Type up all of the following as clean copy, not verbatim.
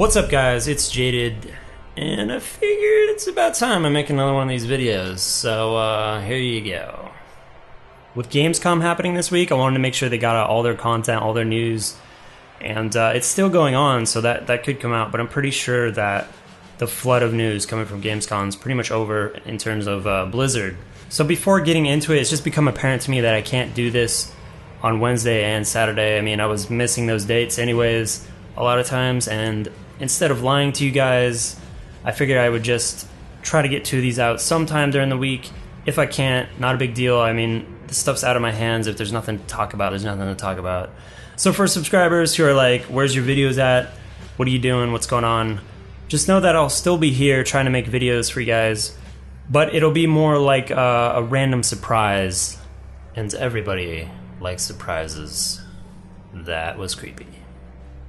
What's up, guys? It's Jaded, and I figured it's about time I make another one of these videos, so here you go. With Gamescom happening this week, I wanted to make sure they got out all their content, all their news, and it's still going on, so that could come out, but I'm pretty sure that the flood of news coming from Gamescom is pretty much over in terms of Blizzard. So before getting into it, it's just become apparent to me that I can't do this on Wednesday and Saturday. I mean, I was missing those dates anyways a lot of times, and instead of lying to you guys, I figured I would just try to get two of these out sometime during the week. If I can't, not a big deal. I mean, the stuff's out of my hands. If there's nothing to talk about, there's nothing to talk about. So for subscribers who are like, where's your videos at? What are you doing? What's going on? Just know that I'll still be here trying to make videos for you guys, but it'll be more like a random surprise, and everybody likes surprises. That was creepy.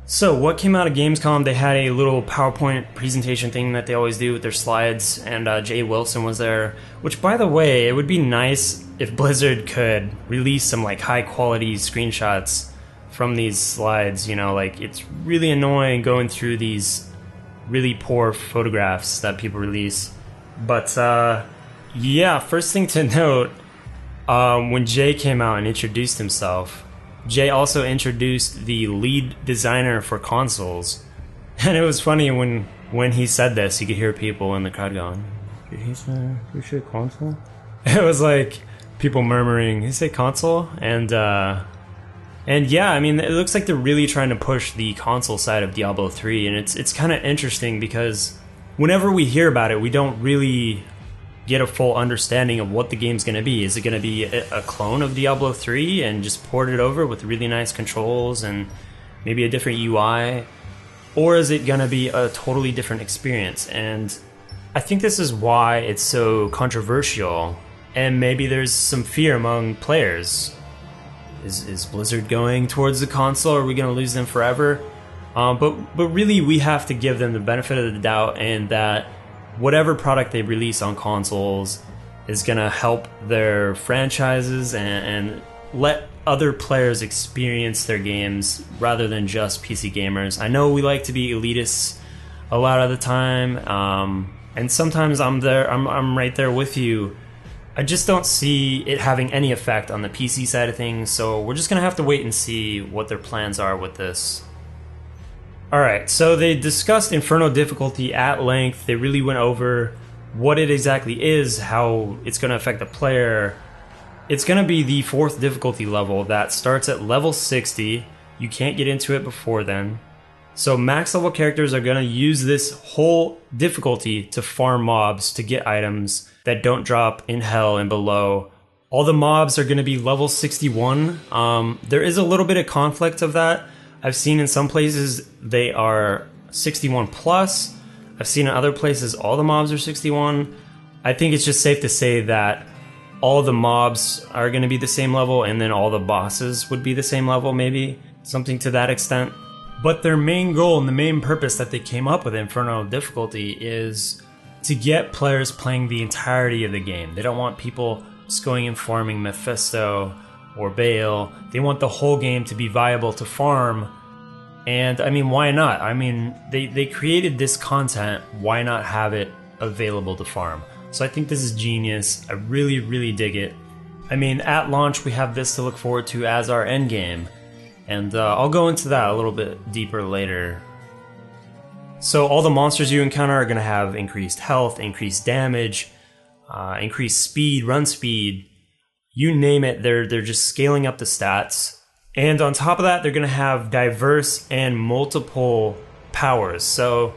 So what came out of Gamescom, they had a little PowerPoint presentation thing that they always do with their slides, and Jay Wilson was there, which, by the way, it would be nice if Blizzard could release some like high quality screenshots from these slides. You know, like, it's really annoying going through these really poor photographs that people release. But yeah, first thing to note, when Jay came out and introduced himself, Jay also introduced the lead designer for consoles, and it was funny when he said this, you could hear people in the crowd going, "Did he say console?" It was like people murmuring, "Did he say console?" And yeah, I mean, it looks like they're really trying to push the console side of Diablo 3, and it's kind of interesting because whenever we hear about it, we don't really get a full understanding of what the game's going to be. Is it going to be a clone of Diablo 3 and just port it over with really nice controls and maybe a different UI? Or is it going to be a totally different experience? And I think this is why it's so controversial, and maybe there's some fear among players. Is Blizzard going towards the console? Are we going to lose them forever? But really, we have to give them the benefit of the doubt, and that whatever product they release on consoles is going to help their franchises and let other players experience their games rather than just PC gamers. I know we like to be elitists a lot of the time, and sometimes I'm right there with you. I just don't see it having any effect on the PC side of things, so we're just going to have to wait and see what their plans are with this. Alright, so they discussed Inferno difficulty at length. They really went over what it exactly is, how it's going to affect the player. It's going to be the 4th difficulty level that starts at level 60. You can't get into it before then. So max level characters are going to use this whole difficulty to farm mobs to get items that don't drop in hell and below. All the mobs are going to be level 61. There is a little bit of conflict of that. I've seen in some places they are 61 plus. I've seen in other places all the mobs are 61. I think it's just safe to say that all the mobs are going to be the same level, and then all the bosses would be the same level, maybe. Something to that extent. But their main goal and the main purpose that they came up with Inferno difficulty is to get players playing the entirety of the game. They don't want people just going and farming Mephisto or Baal. They want the whole game to be viable to farm. And I mean, why not? I mean, they created this content, why not have it available to farm? So I think this is genius. I really, really dig it. I mean, at launch we have this to look forward to as our end game, and I'll go into that a little bit deeper later. So all the monsters you encounter are going to have increased health, increased damage, increased speed, run speed. You name it, they're just scaling up the stats. And on top of that, they're going to have diverse and multiple powers. So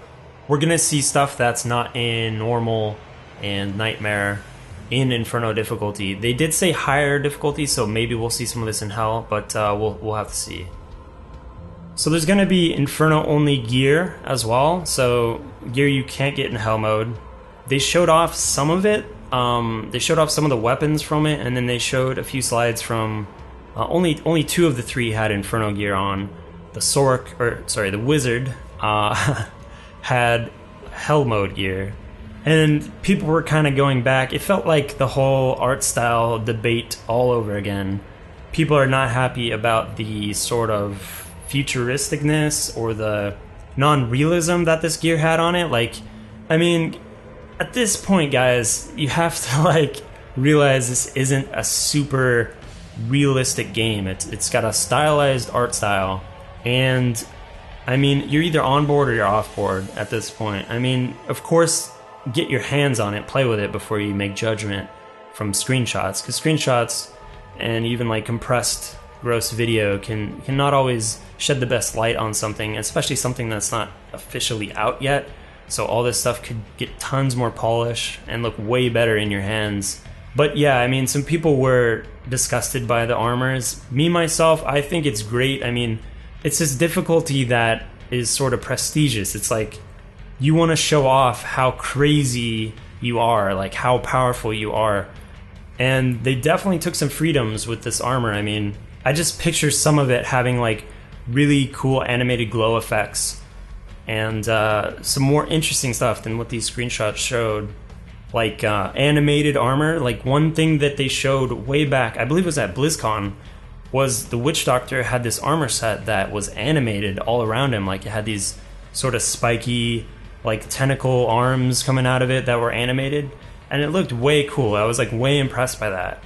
we're going to see stuff that's not in normal and nightmare in Inferno difficulty. They did say higher difficulty, so maybe we'll see some of this in hell, but we'll have to see. So there's going to be Inferno only gear as well, so gear you can't get in hell mode. They showed off some of it. They showed off some of the weapons from it, and then they showed a few slides from only 2 of the 3 had Inferno gear on. The Wizard had Hell mode gear, and people were kind of going back. It felt like the whole art style debate all over again. People are not happy about the sort of futuristicness or the non-realism that this gear had on it. Like, I mean, at this point, guys, you have to like realize this isn't a super realistic game. It's got a stylized art style, and I mean, you're either on board or you're off board at this point. I mean, of course, get your hands on it, play with it before you make judgment from screenshots, because screenshots and even like compressed gross video can not always shed the best light on something, especially something that's not officially out yet. So all this stuff could get tons more polish and look way better in your hands. But yeah, I mean, some people were disgusted by the armors. Me, myself, I think it's great. I mean, it's this difficulty that is sort of prestigious. It's like you want to show off how crazy you are, like how powerful you are. And they definitely took some freedoms with this armor. I mean, I just picture some of it having like really cool animated glow effects and some more interesting stuff than what these screenshots showed. Like animated armor. Like one thing that they showed way back, I believe it was at BlizzCon, was the Witch Doctor had this armor set that was animated all around him. Like it had these sort of spiky, like tentacle arms coming out of it that were animated, and it looked way cool. I was like way impressed by that.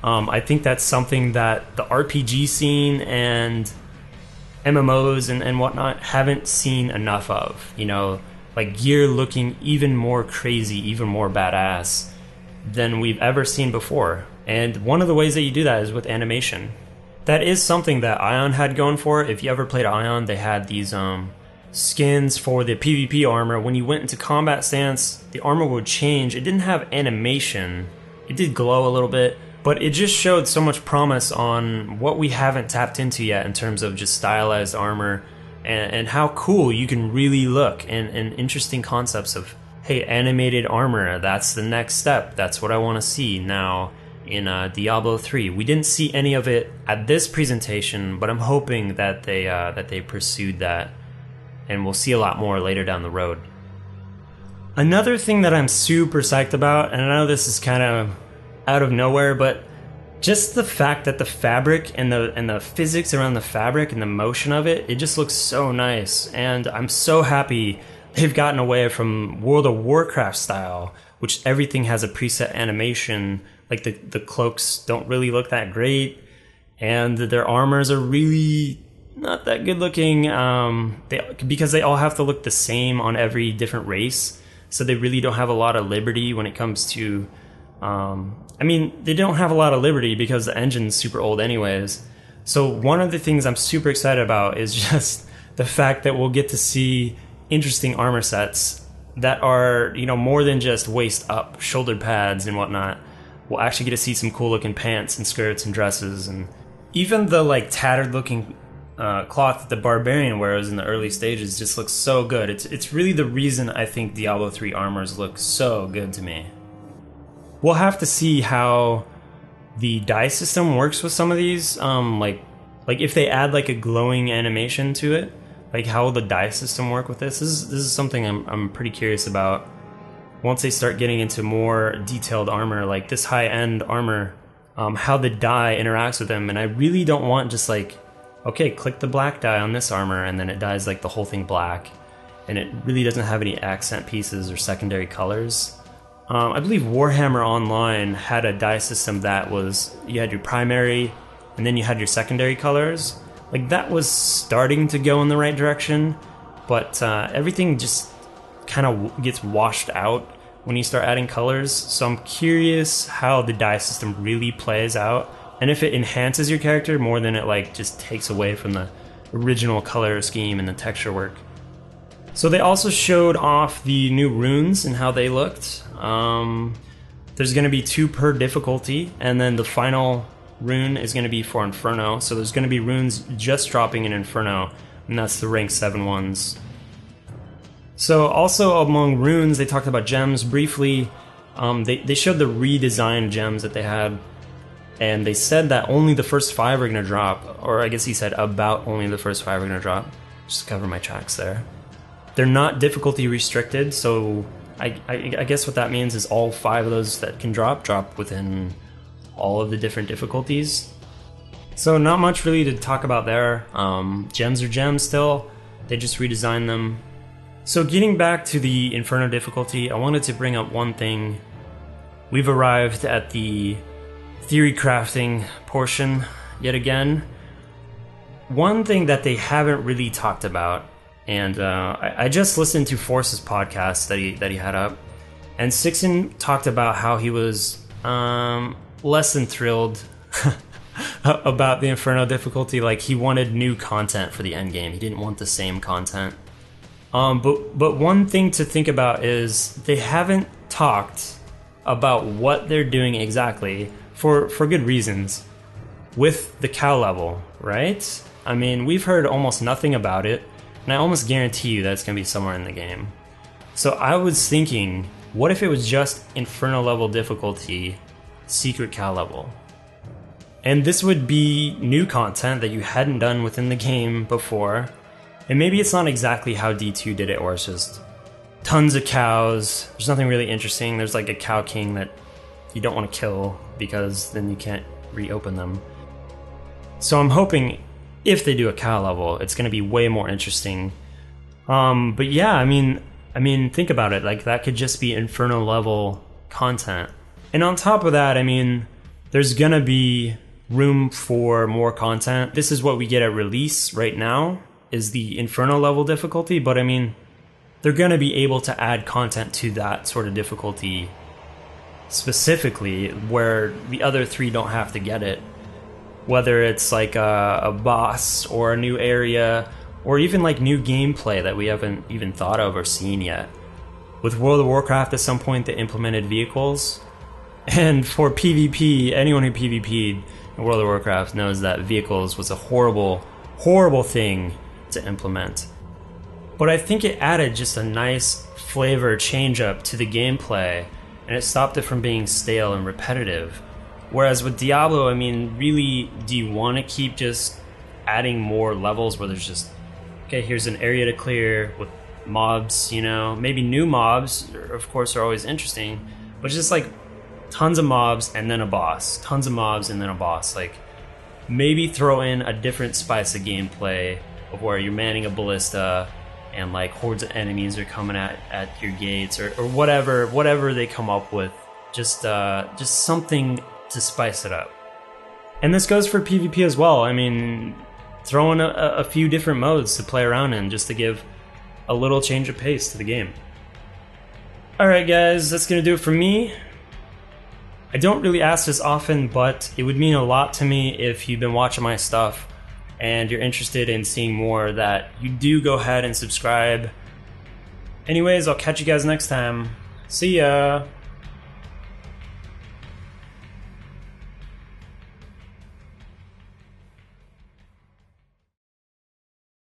I think that's something that the RPG scene and MMOs and whatnot haven't seen enough of. You know, like gear looking even more crazy, even more badass than we've ever seen before. And one of the ways that you do that is with animation. That is something that Ion had going for it. If you ever played Ion, they had these skins for the PvP armor. When you went into combat stance, the armor would change. It didn't have animation. It did glow a little bit, but it just showed so much promise on what we haven't tapped into yet in terms of just stylized armor and how cool you can really look, and interesting concepts of, hey, animated armor, that's the next step. That's what I want to see now in Diablo 3. We didn't see any of it at this presentation, but I'm hoping that they pursued that, and we'll see a lot more later down the road. Another thing that I'm super psyched about, and I know this is kind of out of nowhere, but just the fact that the fabric and the physics around the fabric and the motion of it, it just looks so nice. And I'm so happy they've gotten away from World of Warcraft style, which everything has a preset animation. Like the cloaks don't really look that great, and their armors are really not that good looking, because they all have to look the same on every different race, so they really don't have a lot of liberty when it comes to I mean, they don't have a lot of liberty because the engine's super old anyways. So one of the things I'm super excited about is just the fact that we'll get to see interesting armor sets that are, you know, more than just waist up, shoulder pads and whatnot. We'll actually get to see some cool looking pants and skirts and dresses, and even the like tattered looking cloth that the Barbarian wears in the early stages just looks so good. It's really the reason I think Diablo 3 armors look so good to me. We'll have to see how the dye system works with some of these, like if they add like a glowing animation to it, like how will the dye system work with this? This is something I'm pretty curious about. Once they start getting into more detailed armor, like this high-end armor, how the dye interacts with them. And I really don't want just like, okay, click the black dye on this armor and then it dyes like the whole thing black, and it really doesn't have any accent pieces or secondary colors. I believe Warhammer Online had a dye system that was, you had your primary and then you had your secondary colors. Like that was starting to go in the right direction, but everything just kind of gets washed out when you start adding colors. So I'm curious how the dye system really plays out, and if it enhances your character more than it like just takes away from the original color scheme and the texture work. So they also showed off the new runes and how they looked. There's going to be 2 per difficulty, and then the final rune is going to be for Inferno. So there's going to be runes just dropping in Inferno, and that's the rank 7 ones. So also among runes, they talked about gems briefly. They showed the redesigned gems that they had, and they said that only the first 5 are going to drop, or I guess he said about only the first 5 are going to drop. Just cover my tracks there. They're not difficulty restricted, so I guess what that means is all 5 of those that can drop within all of the different difficulties. So not much really to talk about there. Gems are gems still. They just redesigned them. So getting back to the Inferno difficulty, I wanted to bring up one thing. We've arrived at the theory crafting portion yet again. One thing that they haven't really talked about, and I just listened to Force's podcast that he had up, and Sixon talked about how he was less than thrilled about the Inferno difficulty. Like, he wanted new content for the end game. He didn't want the same content. But one thing to think about is they haven't talked about what they're doing exactly for good reasons with the cow level, right? I mean, we've heard almost nothing about it, and I almost guarantee you that it's going to be somewhere in the game. So I was thinking, what if it was just Inferno level difficulty, secret cow level? And this would be new content that you hadn't done within the game before. And maybe it's not exactly how D2 did it, or it's just tons of cows. There's nothing really interesting. There's like a cow king that you don't want to kill because then you can't reopen them. So I'm hoping if they do a cow level, it's going to be way more interesting. But yeah, I mean, think about it. Like, that could just be Inferno level content. And on top of that, I mean, there's going to be room for more content. This is what we get at release right now, is the Inferno level difficulty. But I mean, they're going to be able to add content to that sort of difficulty specifically, where the other three don't have to get it. Whether it's like a boss or a new area, or even like new gameplay that we haven't even thought of or seen yet. With World of Warcraft, at some point they implemented vehicles. And for PvP, anyone who PvP'd in World of Warcraft knows that vehicles was a horrible, horrible thing to implement. But I think it added just a nice flavor change up to the gameplay, and it stopped it from being stale and repetitive. Whereas with Diablo, I mean, really, do you want to keep just adding more levels where there's just, okay, here's an area to clear with mobs, you know? Maybe new mobs, of course, are always interesting, but just like tons of mobs and then a boss. Tons of mobs and then a boss. Like, maybe throw in a different spice of gameplay of where you're manning a ballista and like hordes of enemies are coming at your gates, or whatever they come up with. Just something to spice it up. And this goes for PvP as well. I mean, throw in a few different modes to play around in, just to give a little change of pace to the game. Alright guys, that's gonna do it for me. I don't really ask this often, but it would mean a lot to me if you've been watching my stuff and you're interested in seeing more, that you do go ahead and subscribe. Anyways, I'll catch you guys next time. See ya!